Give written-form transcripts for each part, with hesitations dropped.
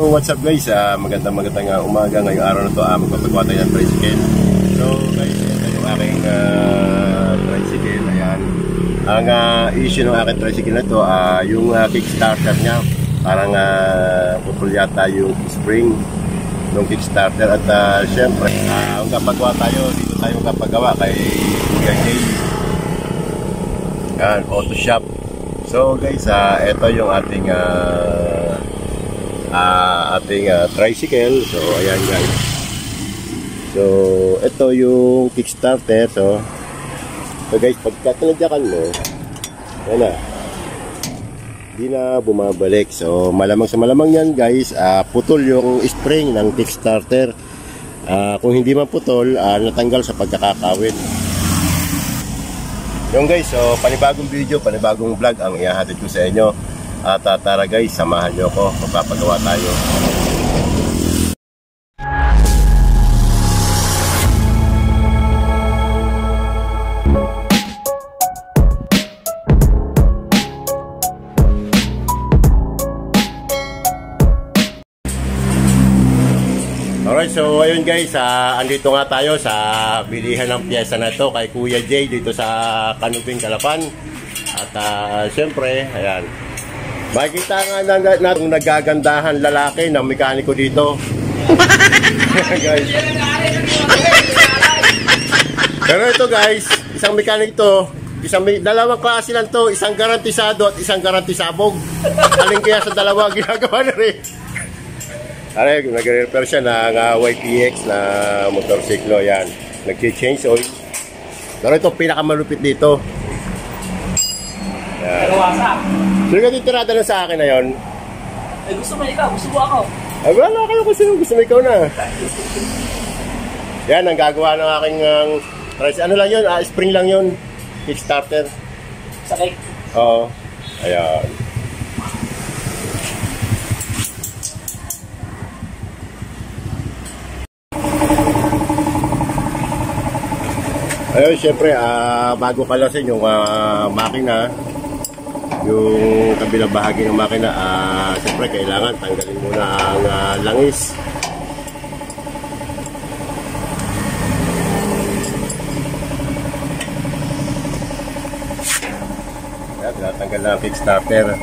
So what's up guys, magandang umaga ngayong araw na to. Magpapagawa tayo ng tricycle. So guys, ito yung aking tricycle. Ayan. Ang issue ng aking tricycle na to, yung kickstarter nya, parang putol yata yung spring ng kickstarter. At syempre, ang kapagawa tayo, dito tayo kapagawa kay Kuya Jay. Ayan, auto shop. So guys, ito yung ating tricycle. So ayan guys. So ito yung kickstarter. So guys, pagka tinadyakan mo, yan na, hindi na bumabalik. So malamang sa malamang yan guys, putol yung spring ng kickstarter. Kung hindi man putol, natanggal sa pagkakakawit. Yung guys, so panibagong video, panibagong vlog ang ihahatid ko sa inyo. At tara guys, samahan nyo ako, magpapagawa tayo. Alright, so ayun guys, andito nga tayo sa bilihan ng piyesa na to kay Kuya Jay dito sa Canubing, Calapan. At syempre, ayan, makikita nga natong nagagandahan lalaki ng mekaniko dito. Guys. Pero ito guys, isang mekaniko to, dalawang klase lang to, isang garantisado at isang garantisabog. Alin kaya sa dalawa ginagawa na rin? Aray, nagre-repair siya ng YPX na motorsiklo, yan. Nag-change oil. Pero ito pinakamalupit dito. Yan. Sino ka titirada lang sa akin na yun? Eh, gusto mo ikaw, gusto mo ako. Ay, wala kayo kung sino gusto mo ikaw na. Yan, ang gagawa ng aking ano lang yun, spring lang yun. Kickstarter. Sakay? Oo. Ayan. Ayun, syempre, bago kalasin yung makina, yung kabilang bahagi ng makina, syempre kailangan tanggalin muna ang langis. Ayan, tinatanggal na ang kickstarter.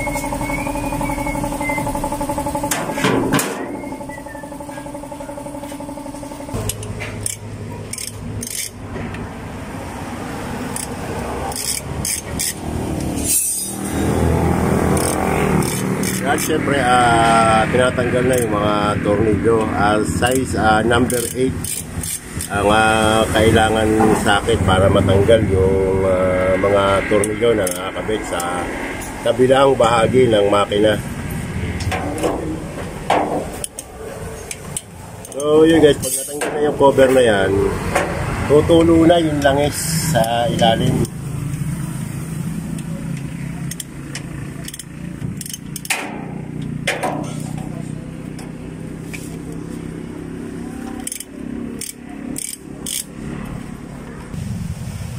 At syempre, tinatanggal na yung mga tornilyo. Size number 8 ang kailangan sakit para matanggal yung mga tornilyo na nakakabit sa kabilang bahagi ng makina. So yun guys, pag natanggal na yung cover na yan, tutulo na yung langis sa ilalim.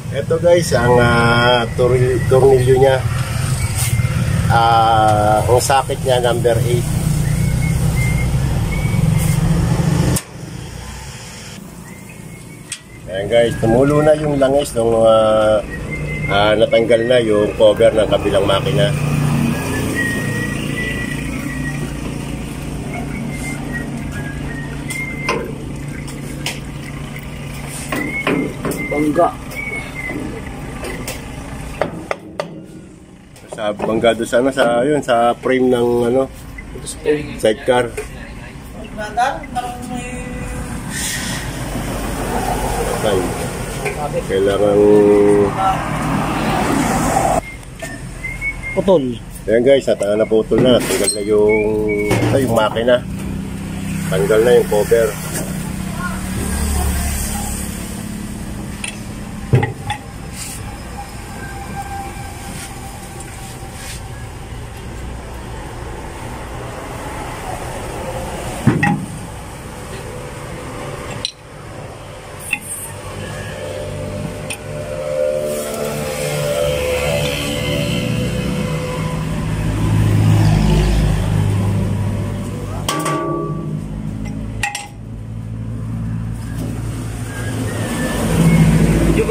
Ito guys, ang tornilyo niya, ang sakit niya number 8. Ayan guys, tumulo na yung langis nung natanggal na yung cover ng kabilang makina. Bangga. Sa bangga doon sana sa yun, sa frame ng sidecar. Kailangan putol. Ayan guys, at naputol na, tanggal na yung makina. Tanggal na yung cover.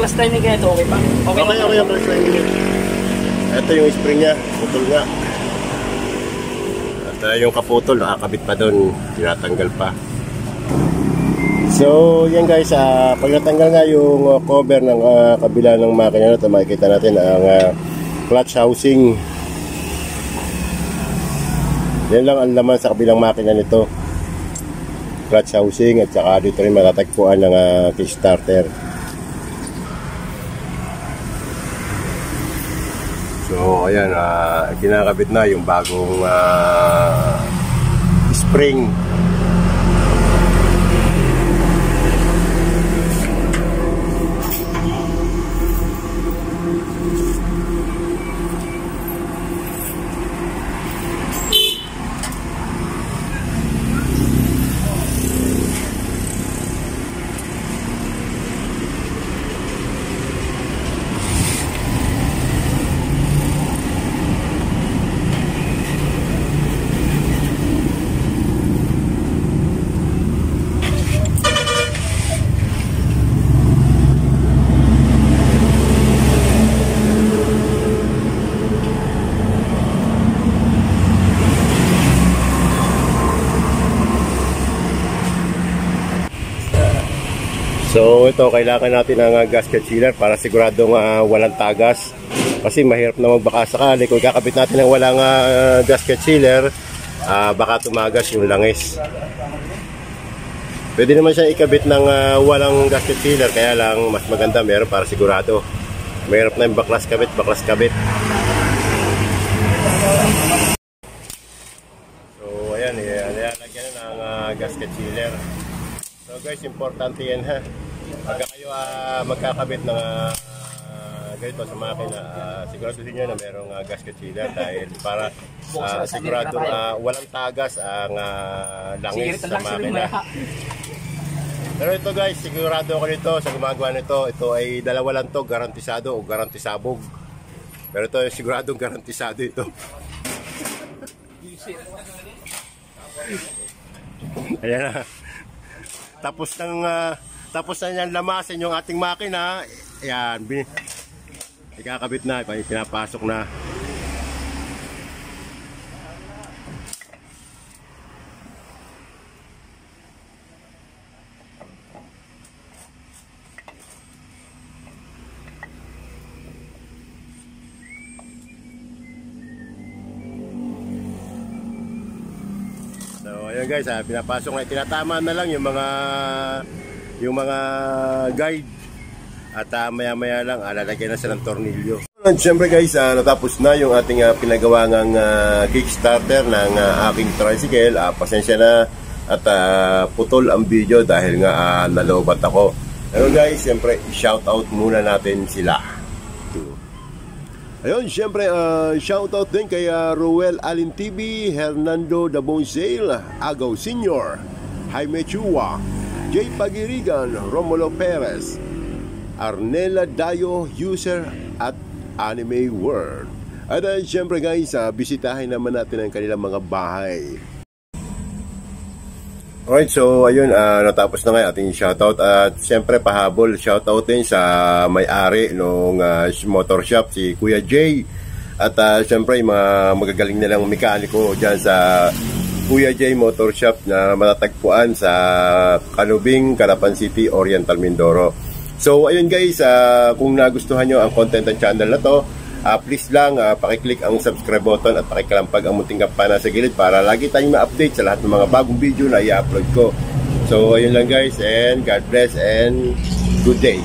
clutch timing kaya ito, okay pa? Okay, okay ang clutch timing niya. Ito yung spring niya, putol nga. At yung kaputol, nakakabit pa doon, tinatanggal pa. So, yan guys, pag natanggal nga yung cover ng kabila ng makina na ito, makikita natin ang clutch housing. Yan lang ang laman sa kabilang makina nito. Clutch housing at saka dito rin matatagpuan ng kickstarter. So, ayan, kinakabit na yung bagong spring. So ito, kailangan natin ng gasket sealer para siguradong walang tagas. Kasi mahirap na magbaka sakali. Kung kakabit natin ng walang gasket sealer, baka tumagas yung langis. Pwede naman siya ikabit ng walang gasket sealer, kaya lang mas maganda meron para sigurado. Mahirap na yung baklas kabit. So ayan, lagyan na ng gasket sealer. So guys, importante yan ha. Pagka kayo magkakabit ng ganito sa makina, siguraduhin nyo na merong gasket sealer dahil para siguradong walang tagas ang langis sa makina. Pero ito guys, sigurado ako nito sa gumagawa nito, ito ay dalawa lang to, garantisado o garantisabog. Pero ito ay siguradong garantisado ito. Ayan na. Tapos na niyang lamasin yung ating makina. Ayan, ikakabit na, pinapasok na. So ayun guys, pinapasok na, tinatama na lang yung mga guide at maya-maya lang lalagyan na siya ng tornilyo. At syempre guys, natapos na yung ating pinagawangang kickstarter ng aking tricycle. Pasensya na at putol ang video dahil nga nalobat ako. Pero guys, syempre i-shoutout muna natin sila. Ayun, syempre, shoutout din kay Roel Alin TV, Hernando Dabonsale, Agaw Senior, Jaime Chua, Jay Pagirigan, Romulo Perez, Arnela Dayo, user at Anime World. At syempre guys, bisitahin naman natin ang kanilang mga bahay. Alright, so ayun, natapos na nga ating shoutout at siyempre pahabol shoutout din sa may-ari nung motor shop, si Kuya Jay. At siyempre mga magagaling nilang mekaniko dyan sa Kuya Jay Motor Shop na matatagpuan sa Canubing, Calapan City, Oriental Mindoro. So ayun guys, kung nagustuhan nyo ang content ng channel na to, please lang pakiclick ang subscribe button at pakikalampag ang munting kampana sa gilid para lagi tayong ma-update sa lahat ng mga bagong video na i-upload ko. So ayun lang guys, and God bless and good day.